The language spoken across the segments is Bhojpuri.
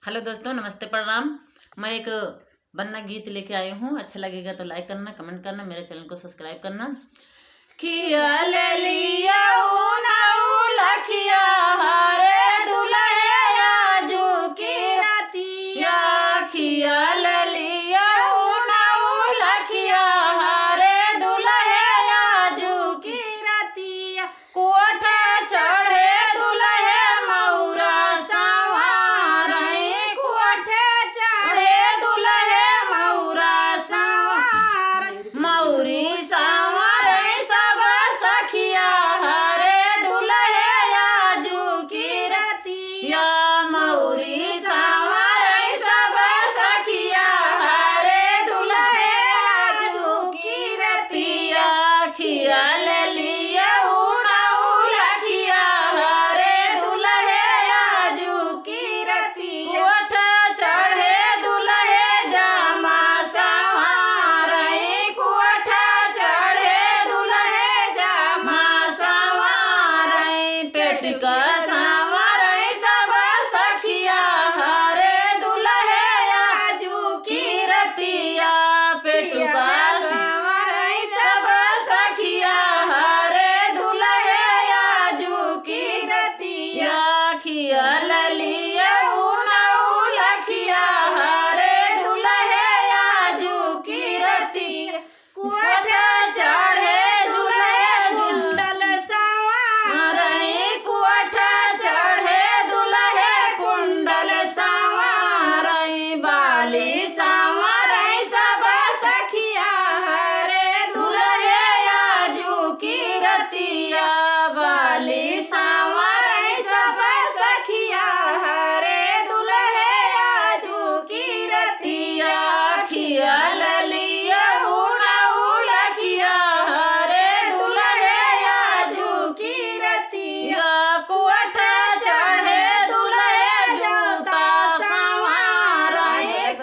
हेलो दोस्तों, नमस्ते, प्रणाम। मैं एक बन्ना गीत लेके आई हूँ। अच्छा लगेगा तो लाइक करना, कमेंट करना, मेरे चैनल को सब्सक्राइब करना। खिया ले लिया लखिया हारे दुल्हे आजू की रातिया, खिया ले लिया लखिया हारे दुल्हे आजू की रातिया, कोठा चढ़े दुल्हे मौरा मौरी सांवर सब सखिया हरे दुल्हे आजू की रतिया, मौरी सांवर सब सखिया हरे दुल्हे आजू की रतिया, खिया ले लिया लखिया हरे दुल्हे आजू की रतिया, कोठा चढ़े दुल्हे जामा का सांवर सब सखिया हरे दुल्हे आजू की रतिया, पेट का सांवर सब सखिया हरे दुल्हे आजू की रतिया, खिया ले लिया लखिया हरे दुल्हे आजू की रतिया, कोठा चढ़े दुल्हे जुंडल बाली सांवर सब सखिया हरे दुल्हे आजू की रतिया, खिया ले लिया लखिया हरे दुल्हे आजू की रतिया, कोठा चढ़े दुल्हे जूता सांवर,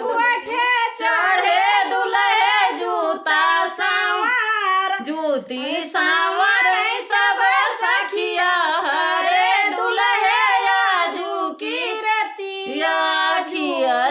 कोठे चढ़े दुल्हे जूता सांवर, जूती सांवर सब सखिया हरे दुल्हे आजू की रतिया, खिया